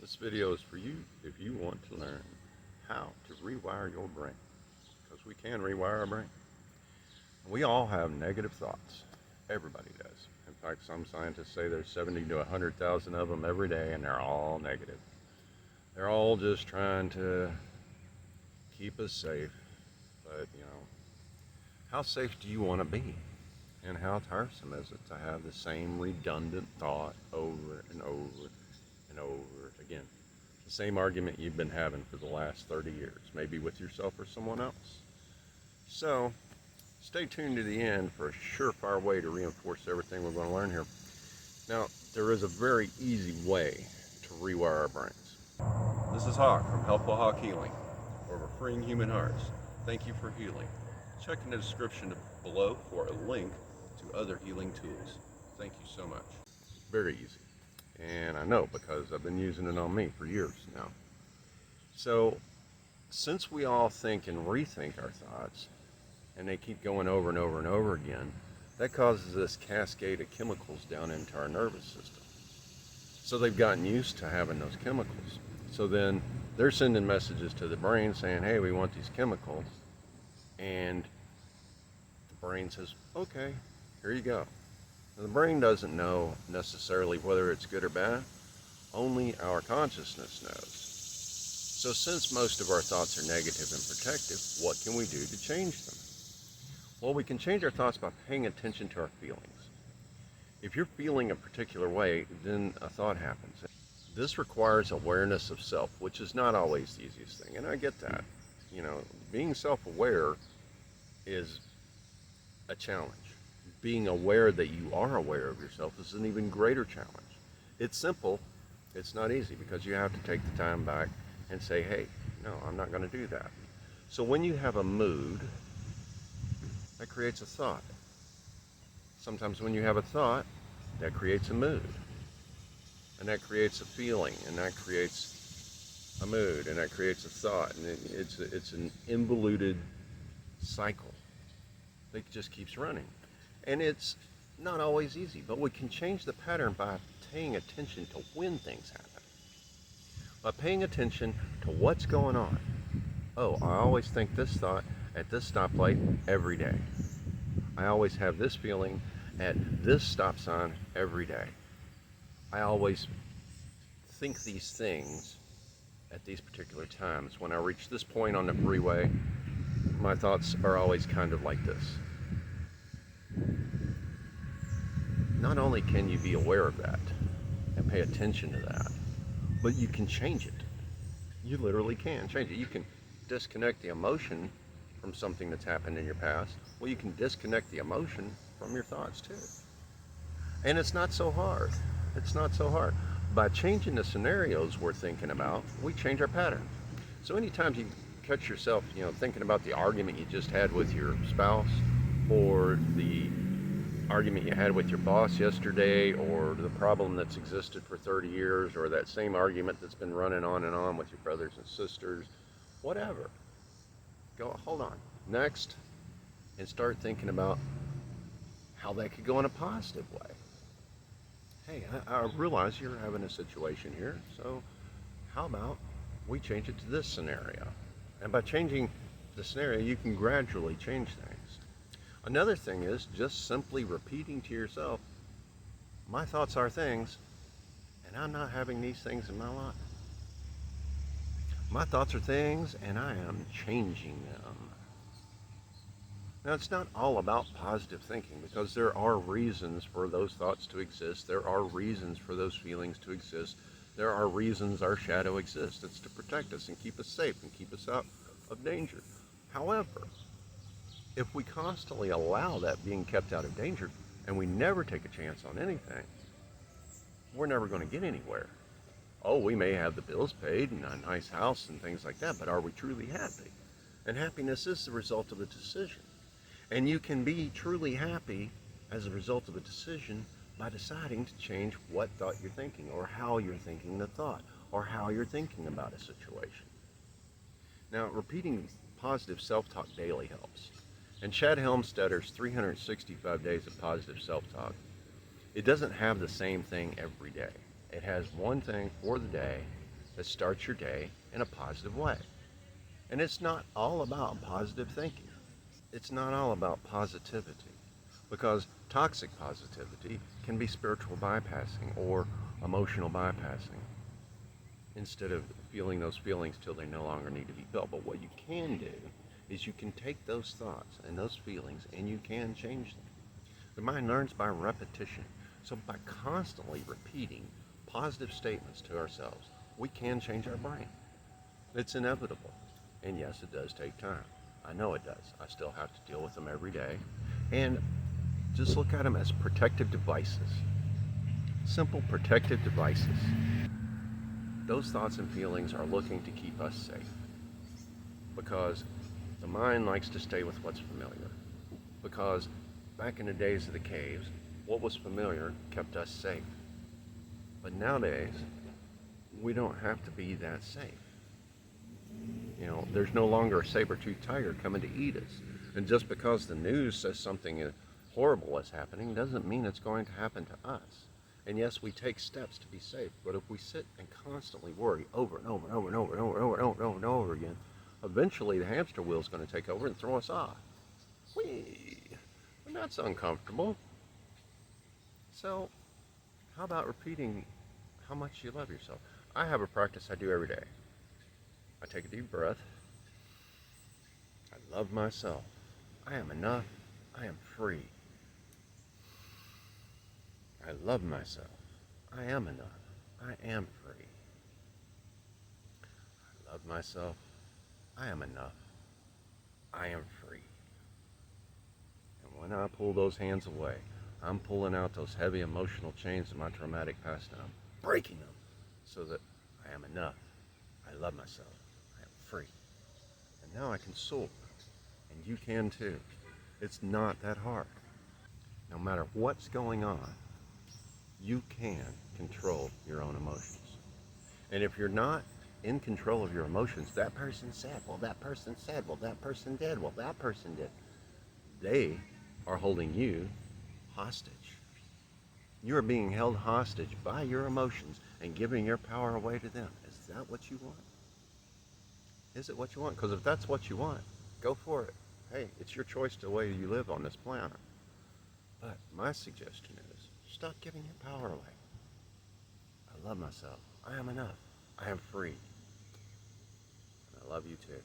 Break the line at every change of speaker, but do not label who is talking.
This video is for you if you want to learn how to rewire your brain, because we can rewire our brain. We all have negative thoughts. Everybody does. In fact, some scientists say there's 70 to 100,000 of them every day, and they're all negative. They're all just trying to keep us safe. But, how safe do you want to be? And how tiresome is it to have the same redundant thought over and over and over again? The same argument you've been having for the last 30 years, maybe with yourself or someone else. So, stay tuned to the end for a surefire way to reinforce everything we're going to learn here. Now, there is a very easy way to rewire our brains. This is Hawk from Helpful Hawk Healing, where we're freeing human hearts. Thank you for healing. Check in the description below for a link to other healing tools. Thank you so much. Very easy. And I know because I've been using it on me for years now. So, since we all think and rethink our thoughts, and they keep going over and over and over again, that causes this cascade of chemicals down into our nervous system. So they've gotten used to having those chemicals. So then they're sending messages to the brain saying, hey, we want these chemicals. And the brain says, okay, here you go. Now, the brain doesn't know necessarily whether it's good or bad. Only our consciousness knows. So since most of our thoughts are negative and protective, what can we do to change them? Well, we can change our thoughts by paying attention to our feelings. If you're feeling a particular way, then a thought happens. This requires awareness of self, which is not always the easiest thing, and I get that. Being self-aware is a challenge. Being aware that you are aware of yourself is an even greater challenge. It's simple, it's not easy, because you have to take the time back and say, hey, no, I'm not going to do that. So when you have a mood, that creates a thought. Sometimes when you have a thought, that creates a mood. And that creates a feeling, and that creates a mood, and that creates a thought. And it's an involuted cycle that just keeps running. And it's not always easy, but we can change the pattern by paying attention to when things happen. By paying attention to what's going on. Oh, I always think this thought at this stoplight every day. I always have this feeling at this stop sign every day. I always think these things at these particular times. When I reach this point on the freeway, my thoughts are always kind of like this. Not only can you be aware of that and pay attention to that, but you can change it. You literally can change it. You can disconnect the emotion from something that's happened in your past. Well, you can disconnect the emotion from your thoughts too. And it's not so hard. It's not so hard. By changing the scenarios we're thinking about, we change our pattern. So anytime you catch yourself, thinking about the argument you just had with your spouse, or the argument you had with your boss yesterday, or the problem that's existed for 30 years, or that same argument that's been running on and on with your brothers and sisters, whatever. Hold on. Next, and start thinking about how that could go in a positive way. Hey, I realize you're having a situation here, so how about we change it to this scenario? And by changing the scenario, you can gradually change things. Another thing is just simply repeating to yourself, my thoughts are things, and I'm not having these things in my life. My thoughts are things, and I am changing them. Now, it's not all about positive thinking, because there are reasons for those thoughts to exist. There are reasons for those feelings to exist. There are reasons our shadow exists. It's to protect us and keep us safe and keep us out of danger. However, if we constantly allow that being kept out of danger and we never take a chance on anything, we're never going to get anywhere. Oh, we may have the bills paid and a nice house and things like that, but are we truly happy? And happiness is the result of a decision. And you can be truly happy as a result of a decision by deciding to change what thought you're thinking, or how you're thinking the thought, or how you're thinking about a situation. Now, repeating positive self-talk daily helps. And Chad Helmstetter's 365 Days of Positive Self-Talk, it doesn't have the same thing every day. It has one thing for the day that starts your day in a positive way. And it's not all about positive thinking. It's not all about positivity, because toxic positivity can be spiritual bypassing or emotional bypassing, instead of feeling those feelings till they no longer need to be felt. But what you can do is you can take those thoughts and those feelings and you can change them. The mind learns by repetition. So by constantly repeating positive statements to ourselves, we can change our brain. It's inevitable. And yes, it does take time. I know it does. I still have to deal with them every day. And just look at them as protective devices. Simple protective devices. Those thoughts and feelings are looking to keep us safe, because the mind likes to stay with what's familiar. Because back in the days of the caves, what was familiar kept us safe. But nowadays, we don't have to be that safe. You know, there's no longer a saber-toothed tiger coming to eat us. And just because the news says something horrible is happening doesn't mean it's going to happen to us. And yes, we take steps to be safe, but if we sit and constantly worry over and over and over and over and over and over and over and over and over again, eventually the hamster wheel is going to take over and throw us off. Whee! And that's uncomfortable. So, how about repeating how much you love yourself? I have a practice I do every day. I take a deep breath. I love myself. I am enough. I am free. I love myself. I am enough. I am free. I love myself. I am enough. I am free. And when I pull those hands away, I'm pulling out those heavy emotional chains of my traumatic past and I'm breaking them so that I am enough. I love myself. I am free. And now I can soar. And you can too. It's not that hard. No matter what's going on, you can control your own emotions. And if you're not in control of your emotions, that person said, well, that person said, well, that person did, well, that person did. They are holding you hostage. You are being held hostage by your emotions and giving your power away to them. Is that what you want? Is it what you want? Because if that's what you want, go for it. Hey, it's your choice the way you live on this planet. But my suggestion is, stop giving your power away. I love myself. I am enough. I am free. And I love you too.